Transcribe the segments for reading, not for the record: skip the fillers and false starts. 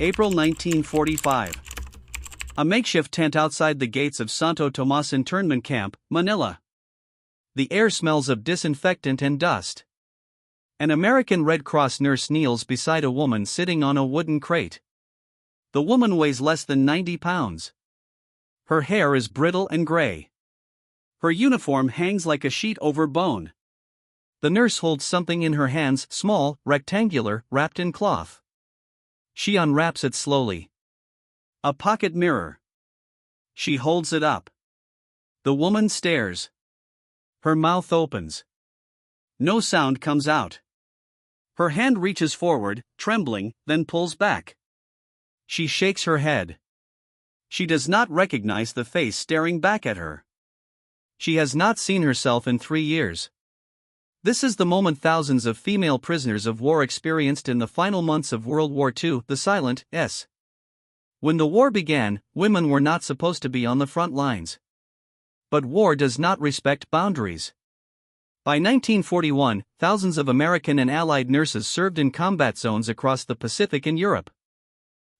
April 1945. A makeshift tent outside the gates of Santo Tomas internment camp, Manila. The air smells of disinfectant and dust. An American Red Cross nurse kneels beside a woman sitting on a wooden crate. The woman weighs less than 90 pounds. Her hair is brittle and gray. Her uniform hangs like a sheet over bone. The nurse holds something in her hands, small, rectangular, wrapped in cloth. She unwraps it slowly. A pocket mirror. She holds it up. The woman stares. Her mouth opens. No sound comes out. Her hand reaches forward, trembling, then pulls back. She shakes her head. She does not recognize the face staring back at her. She has not seen herself in 3 years. This is the moment thousands of female prisoners of war experienced in the final months of World War II, the silent S. When the war began, women were not supposed to be on the front lines. But war does not respect boundaries. By 1941, thousands of American and Allied nurses served in combat zones across the Pacific and Europe.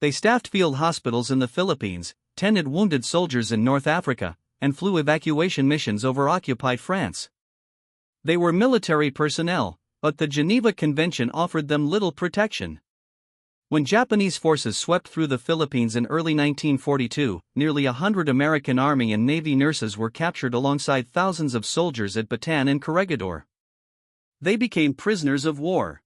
They staffed field hospitals in the Philippines, tended wounded soldiers in North Africa, and flew evacuation missions over occupied France. They were military personnel, but the Geneva Convention offered them little protection. When Japanese forces swept through the Philippines in early 1942, nearly 100 American Army and Navy nurses were captured alongside thousands of soldiers at Bataan and Corregidor. They became prisoners of war.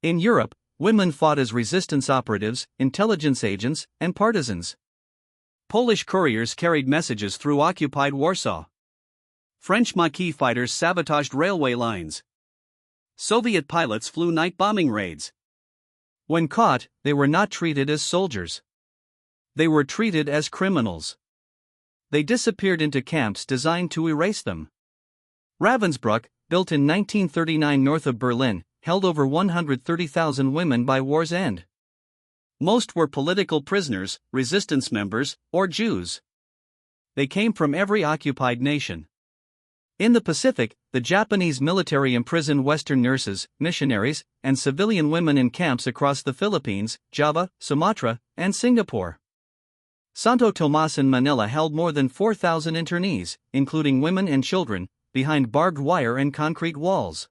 In Europe, women fought as resistance operatives, intelligence agents, and partisans. Polish couriers carried messages through occupied Warsaw. French Maquis fighters sabotaged railway lines. Soviet pilots flew night bombing raids. When caught, they were not treated as soldiers. They were treated as criminals. They disappeared into camps designed to erase them. Ravensbrück, built in 1939 north of Berlin, held over 130,000 women by war's end. Most were political prisoners, resistance members, or Jews. They came from every occupied nation. In the Pacific, the Japanese military imprisoned Western nurses, missionaries, and civilian women in camps across the Philippines, Java, Sumatra, and Singapore. Santo Tomas and Manila held more than 4,000 internees, including women and children, behind barbed wire and concrete walls.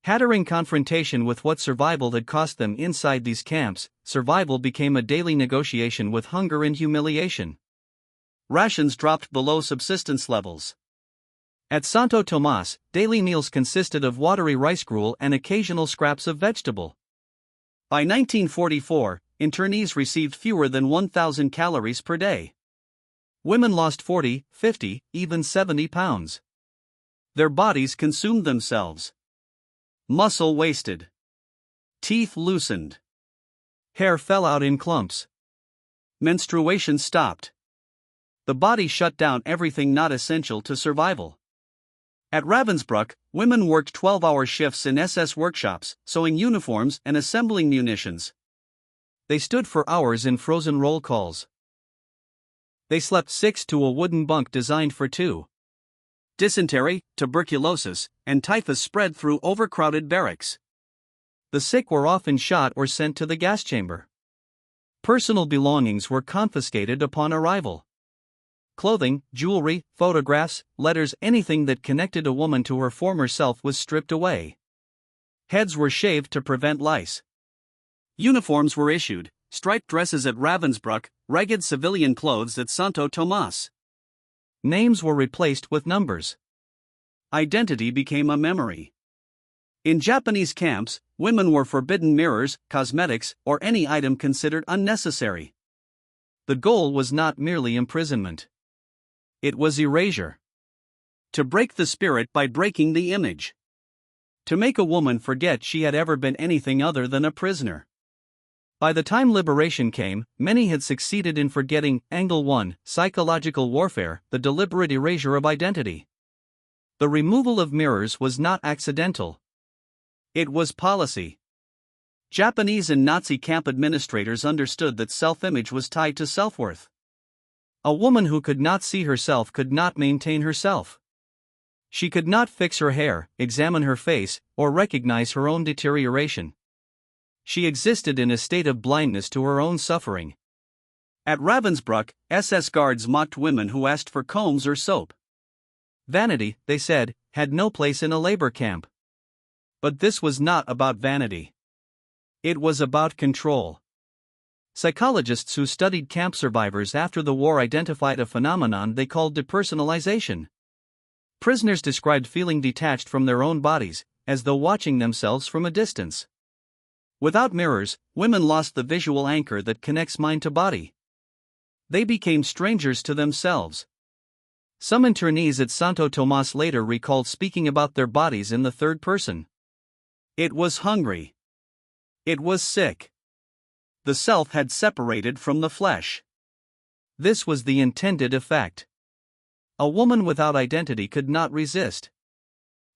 Hattering confrontation with what survival had cost them inside these camps, survival became a daily negotiation with hunger and humiliation. Rations dropped below subsistence levels. At Santo Tomas, daily meals consisted of watery rice gruel and occasional scraps of vegetable. By 1944, internees received fewer than 1,000 calories per day. Women lost 40, 50, even 70 pounds. Their bodies consumed themselves. Muscle wasted. Teeth loosened. Hair fell out in clumps. Menstruation stopped. The body shut down everything not essential to survival. At Ravensbrück, women worked 12-hour shifts in SS workshops, sewing uniforms and assembling munitions. They stood for hours in frozen roll calls. They slept 6 to a wooden bunk designed for 2. Dysentery, tuberculosis, and typhus spread through overcrowded barracks. The sick were often shot or sent to the gas chamber. Personal belongings were confiscated upon arrival. Clothing, jewelry, photographs, letters, anything that connected a woman to her former self was stripped away. Heads were shaved to prevent lice. Uniforms were issued, striped dresses at Ravensbrück, ragged civilian clothes at Santo Tomas. Names were replaced with numbers. Identity became a memory. In Japanese camps, women were forbidden mirrors, cosmetics, or any item considered unnecessary. The goal was not merely imprisonment. It was erasure. To break the spirit by breaking the image. To make a woman forget she had ever been anything other than a prisoner. By the time liberation came, many had succeeded in forgetting. Angle 1, Psychological warfare, the deliberate erasure of identity. The removal of mirrors was not accidental. It was policy. Japanese and Nazi camp administrators understood that self-image was tied to self-worth. A woman who could not see herself could not maintain herself. She could not fix her hair, examine her face, or recognize her own deterioration. She existed in a state of blindness to her own suffering. At Ravensbrück, SS guards mocked women who asked for combs or soap. Vanity, they said, had no place in a labor camp. But this was not about vanity. It was about control. Psychologists who studied camp survivors after the war identified a phenomenon they called depersonalization. Prisoners described feeling detached from their own bodies, as though watching themselves from a distance. Without mirrors, women lost the visual anchor that connects mind to body. They became strangers to themselves. Some internees at Santo Tomas later recalled speaking about their bodies in the third person. It was hungry. It was sick. The self had separated from the flesh. This was the intended effect. A woman without identity could not resist.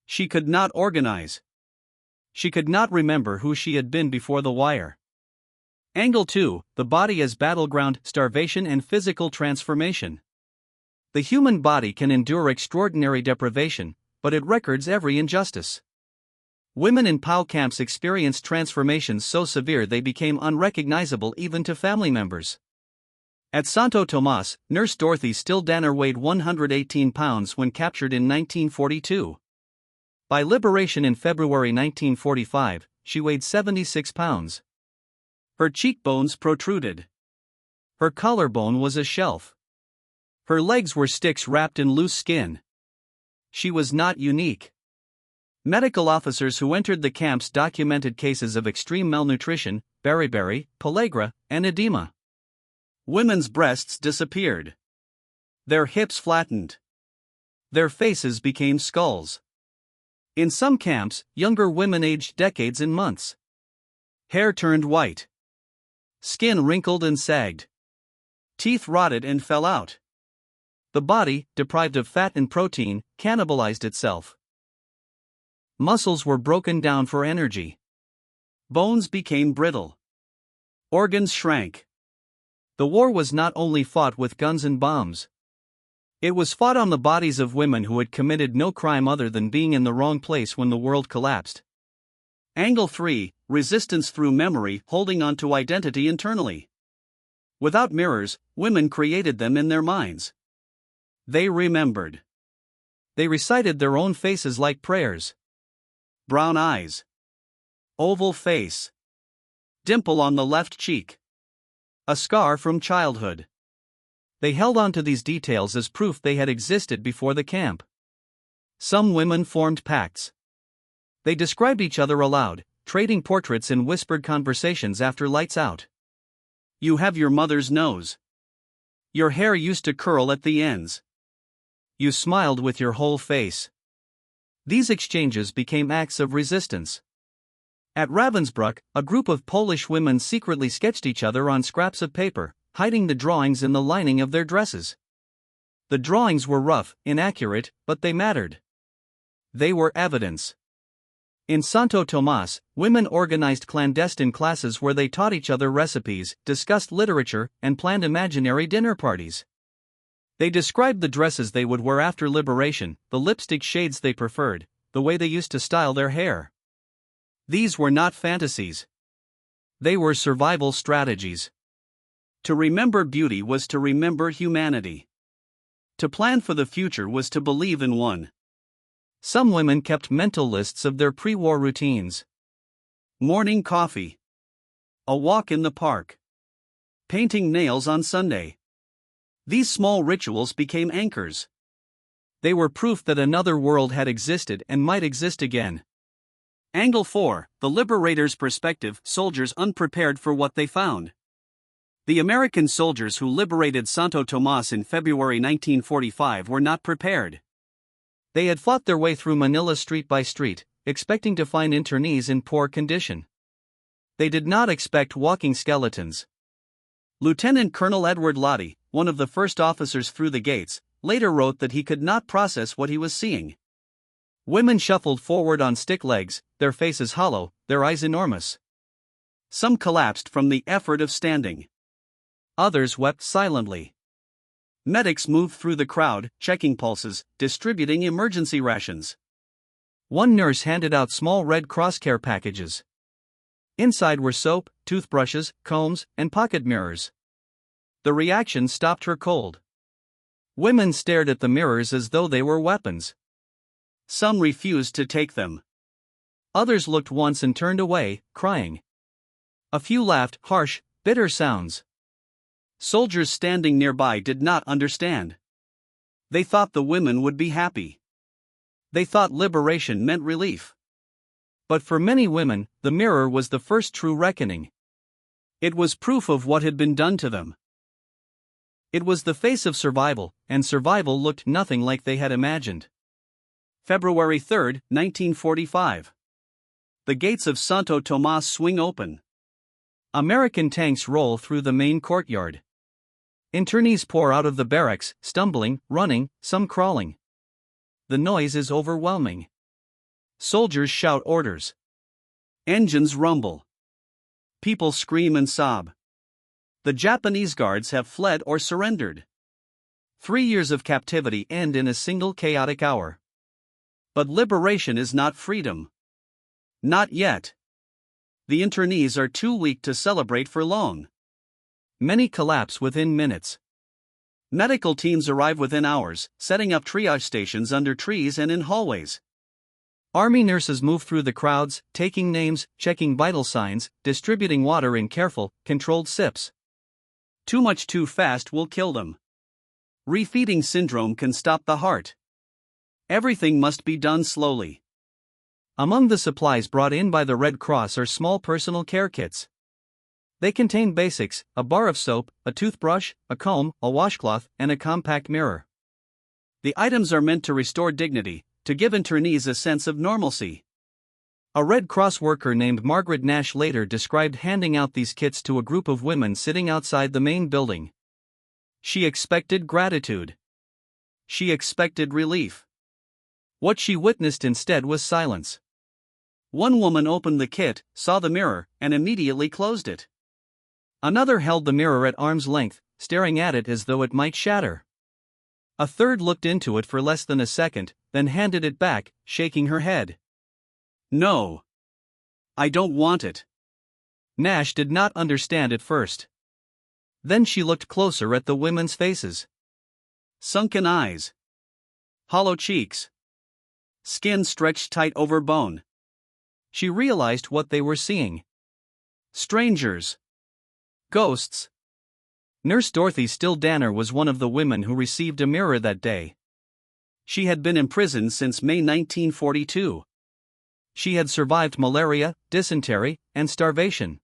She could not organize. She could not remember who she had been before the wire. Angle 2, the body as battleground, starvation and physical transformation. The human body can endure extraordinary deprivation, but it records every injustice. Women in POW camps experienced transformations so severe they became unrecognizable even to family members. At Santo Tomas, Nurse Dorothy Still Danner weighed 118 pounds when captured in 1942. By liberation in February 1945, she weighed 76 pounds. Her cheekbones protruded. Her collarbone was a shelf. Her legs were sticks wrapped in loose skin. She was not unique. Medical officers who entered the camps documented cases of extreme malnutrition, beriberi, pellagra, and edema. Women's breasts disappeared. Their hips flattened. Their faces became skulls. In some camps, younger women aged decades in months. Hair turned white. Skin wrinkled and sagged. Teeth rotted and fell out. The body, deprived of fat and protein, cannibalized itself. Muscles were broken down for energy. Bones became brittle. Organs shrank. The war was not only fought with guns and bombs. It was fought on the bodies of women who had committed no crime other than being in the wrong place when the world collapsed. Angle 3, resistance through memory, holding on to identity internally. Without mirrors, women created them in their minds. They remembered. They recited their own faces like prayers. Brown eyes. Oval face. Dimple on the left cheek. A scar from childhood. They held on to these details as proof they had existed before the camp. Some women formed pacts. They described each other aloud, trading portraits in whispered conversations after lights out. You have your mother's nose. Your hair used to curl at the ends. You smiled with your whole face. These exchanges became acts of resistance. At Ravensbrück, a group of Polish women secretly sketched each other on scraps of paper, hiding the drawings in the lining of their dresses. The drawings were rough, inaccurate, but they mattered. They were evidence. In Santo Tomas, women organized clandestine classes where they taught each other recipes, discussed literature, and planned imaginary dinner parties. They described the dresses they would wear after liberation, the lipstick shades they preferred, the way they used to style their hair. These were not fantasies. They were survival strategies. To remember beauty was to remember humanity. To plan for the future was to believe in one. Some women kept mental lists of their pre-war routines. Morning coffee. A walk in the park. Painting nails on Sunday. These small rituals became anchors. They were proof that another world had existed and might exist again. Angle 4, the liberator's perspective, soldiers unprepared for what they found. The American soldiers who liberated Santo Tomas in February 1945 were not prepared. They had fought their way through Manila street by street, expecting to find internees in poor condition. They did not expect walking skeletons. Lieutenant Colonel Edward Lottie, one of the first officers through the gates, later wrote that he could not process what he was seeing. Women shuffled forward on stick legs, their faces hollow, their eyes enormous. Some collapsed from the effort of standing. Others wept silently. Medics moved through the crowd, checking pulses, distributing emergency rations. One nurse handed out small Red Cross care packages. Inside were soap, toothbrushes, combs, and pocket mirrors. The reaction stopped her cold. Women stared at the mirrors as though they were weapons. Some refused to take them. Others looked once and turned away, crying. A few laughed harsh, bitter sounds. Soldiers standing nearby did not understand. They thought the women would be happy. They thought liberation meant relief. But for many women, the mirror was the first true reckoning. It was proof of what had been done to them. It was the face of survival, and survival looked nothing like they had imagined. February 3, 1945. The gates of Santo Tomas swing open. American tanks roll through the main courtyard. Internees pour out of the barracks, stumbling, running, some crawling. The noise is overwhelming. Soldiers shout orders. Engines rumble. People scream and sob. The Japanese guards have fled or surrendered. 3 years of captivity end in a single chaotic hour. But liberation is not freedom. Not yet. The internees are too weak to celebrate for long. Many collapse within minutes. Medical teams arrive within hours, setting up triage stations under trees and in hallways. Army nurses move through the crowds, taking names, checking vital signs, distributing water in careful, controlled sips. Too much too fast will kill them. Refeeding syndrome can stop the heart. Everything must be done slowly. Among the supplies brought in by the Red Cross are small personal care kits. They contain basics: a bar of soap, a toothbrush, a comb, a washcloth, and a compact mirror. The items are meant to restore dignity, to give internees a sense of normalcy. A Red Cross worker named Margaret Nash later described handing out these kits to a group of women sitting outside the main building. She expected gratitude. She expected relief. What she witnessed instead was silence. One woman opened the kit, saw the mirror, and immediately closed it. Another held the mirror at arm's length, staring at it as though it might shatter. A third looked into it for less than a second, then handed it back, shaking her head. No. I don't want it. Nash did not understand at first. Then she looked closer at the women's faces. Sunken eyes. Hollow cheeks. Skin stretched tight over bone. She realized what they were seeing. Strangers. Ghosts. Nurse Dorothy Still Danner was one of the women who received a mirror that day. She had been imprisoned since May 1942. She had survived malaria, dysentery, and starvation.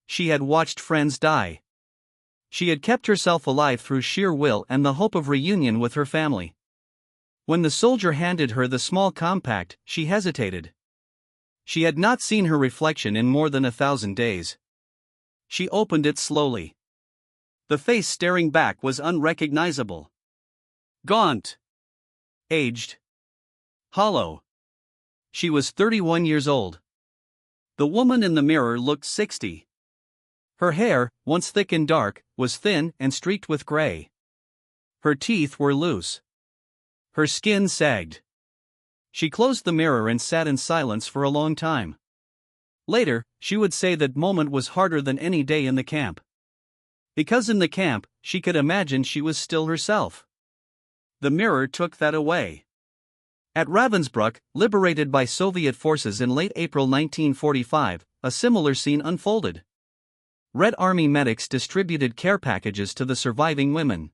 She had watched friends die. She had kept herself alive through sheer will and the hope of reunion with her family. When the soldier handed her the small compact, she hesitated. She had not seen her reflection in more than 1,000 days. She opened it slowly. The face staring back was unrecognizable. Gaunt. Aged. Hollow. She was 31 years old. The woman in the mirror looked 60. Her hair, once thick and dark, was thin and streaked with gray. Her teeth were loose. Her skin sagged. She closed the mirror and sat in silence for a long time. Later, she would say that moment was harder than any day in the camp. Because in the camp, she could imagine she was still herself. The mirror took that away. At Ravensbrück, liberated by Soviet forces in late April 1945, a similar scene unfolded. Red Army medics distributed care packages to the surviving women.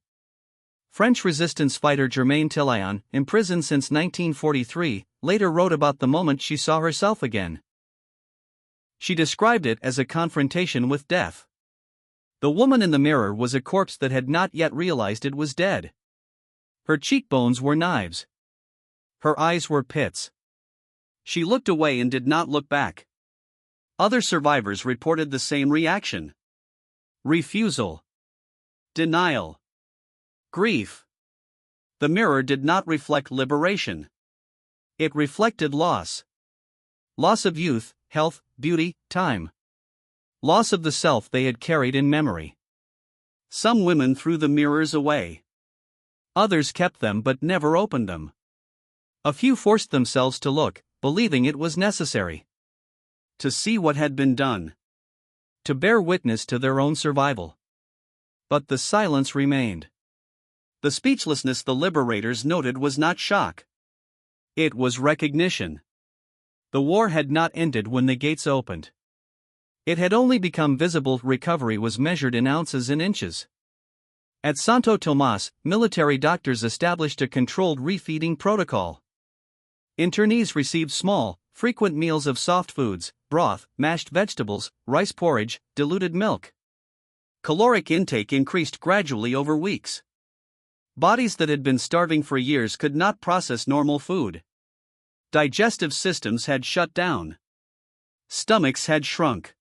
French resistance fighter Germaine Tillayan, imprisoned since 1943, later wrote about the moment she saw herself again. She described it as a confrontation with death. The woman in the mirror was a corpse that had not yet realized it was dead. Her cheekbones were knives. Her eyes were pits. She looked away and did not look back. Other survivors reported the same reaction. Refusal. Denial. Grief. The mirror did not reflect liberation. It reflected loss. Loss of youth, health, beauty, time. Loss of the self they had carried in memory. Some women threw the mirrors away. Others kept them but never opened them. A few forced themselves to look, believing it was necessary. To see what had been done. To bear witness to their own survival. But the silence remained. The speechlessness the liberators noted was not shock. It was recognition. The war had not ended when the gates opened. It had only become visible. Recovery was measured in ounces and inches. At Santo Tomas, military doctors established a controlled refeeding protocol. Internees received small, frequent meals of soft foods, broth, mashed vegetables, rice porridge, diluted milk. Caloric intake increased gradually over weeks. Bodies that had been starving for years could not process normal food. Digestive systems had shut down. Stomachs had shrunk.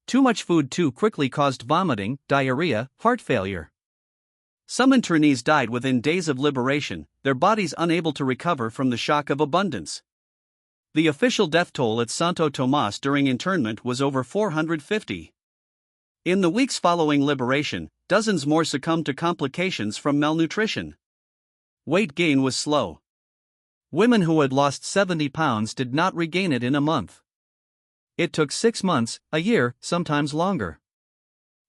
Too much food too quickly caused vomiting, diarrhea, heart failure. Some internees died within days of liberation, their bodies unable to recover from the shock of abundance. The official death toll at Santo Tomas during internment was over 450. In the weeks following liberation, dozens more succumbed to complications from malnutrition. Weight gain was slow. Women who had lost 70 pounds did not regain it in a month. It took 6 months, a year, sometimes longer.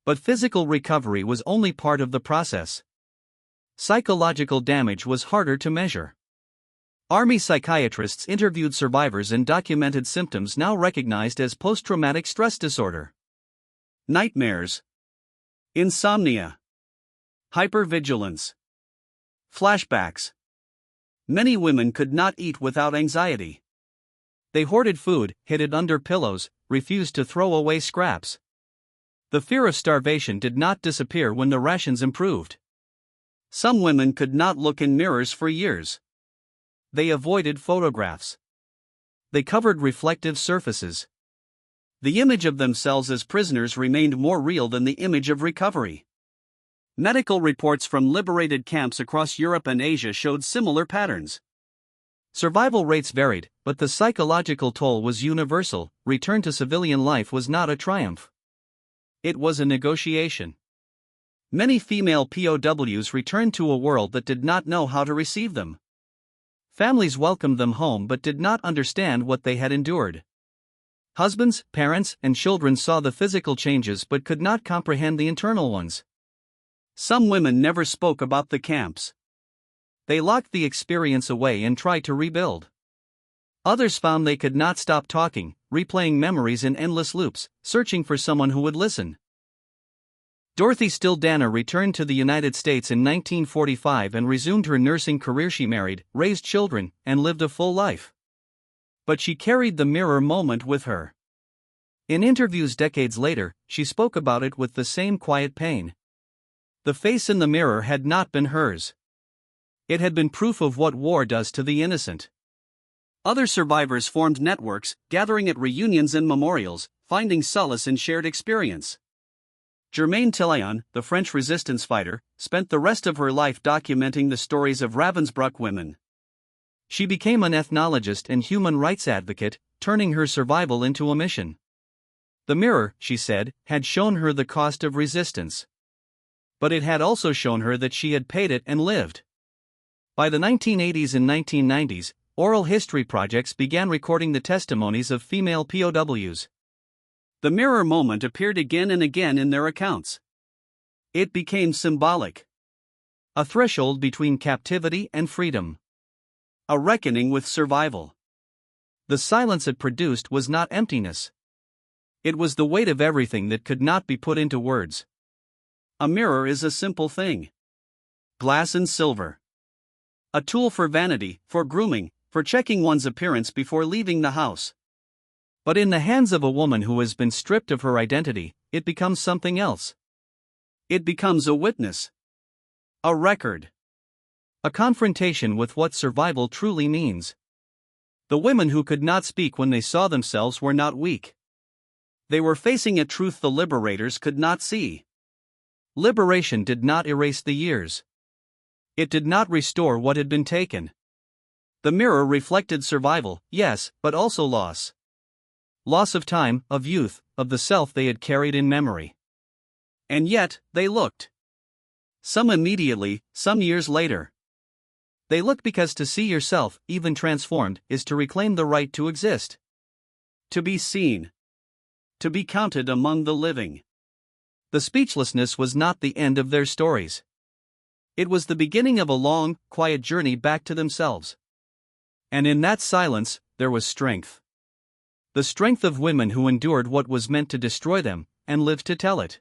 But physical recovery was only part of the process. Psychological damage was harder to measure. Army psychiatrists interviewed survivors and documented symptoms now recognized as post-traumatic stress disorder. Nightmares, insomnia, hypervigilance, flashbacks. Many women could not eat without anxiety. They hoarded food, hid it under pillows, refused to throw away scraps. The fear of starvation did not disappear when the rations improved. Some women could not look in mirrors for years. They avoided photographs. They covered reflective surfaces. The image of themselves as prisoners remained more real than the image of recovery. Medical reports from liberated camps across Europe and Asia showed similar patterns. Survival rates varied, but the psychological toll was universal. Return to civilian life was not a triumph. It was a negotiation. Many female POWs returned to a world that did not know how to receive them. Families welcomed them home but did not understand what they had endured. Husbands, parents, and children saw the physical changes but could not comprehend the internal ones. Some women never spoke about the camps. They locked the experience away and tried to rebuild. Others found they could not stop talking, replaying memories in endless loops, searching for someone who would listen. Dorothy Stildana returned to the United States in 1945 and resumed her nursing career. She married, raised children, and lived a full life. But she carried the mirror moment with her. In interviews decades later, she spoke about it with the same quiet pain. The face in the mirror had not been hers. It had been proof of what war does to the innocent. Other survivors formed networks, gathering at reunions and memorials, finding solace in shared experience. Germaine Tillion, the French resistance fighter, spent the rest of her life documenting the stories of Ravensbrück women. She became an ethnologist and human rights advocate, turning her survival into a mission. The mirror, she said, had shown her the cost of resistance. But it had also shown her that she had paid it and lived. By the 1980s and 1990s, oral history projects began recording the testimonies of female POWs. The mirror moment appeared again and again in their accounts. It became symbolic. A threshold between captivity and freedom. A reckoning with survival. The silence it produced was not emptiness. It was the weight of everything that could not be put into words. A mirror is a simple thing. Glass and silver. A tool for vanity, for grooming, for checking one's appearance before leaving the house. But in the hands of a woman who has been stripped of her identity, it becomes something else. It becomes a witness. A record. A confrontation with what survival truly means. The women who could not speak when they saw themselves were not weak. They were facing a truth the liberators could not see. Liberation did not erase the years. It did not restore what had been taken. The mirror reflected survival, yes, but also loss. Loss of time, of youth, of the self they had carried in memory. And yet, they looked. Some immediately, some years later. They look because to see yourself, even transformed, is to reclaim the right to exist. To be seen. To be counted among the living. The speechlessness was not the end of their stories. It was the beginning of a long, quiet journey back to themselves. And in that silence, there was strength. The strength of women who endured what was meant to destroy them, and lived to tell it.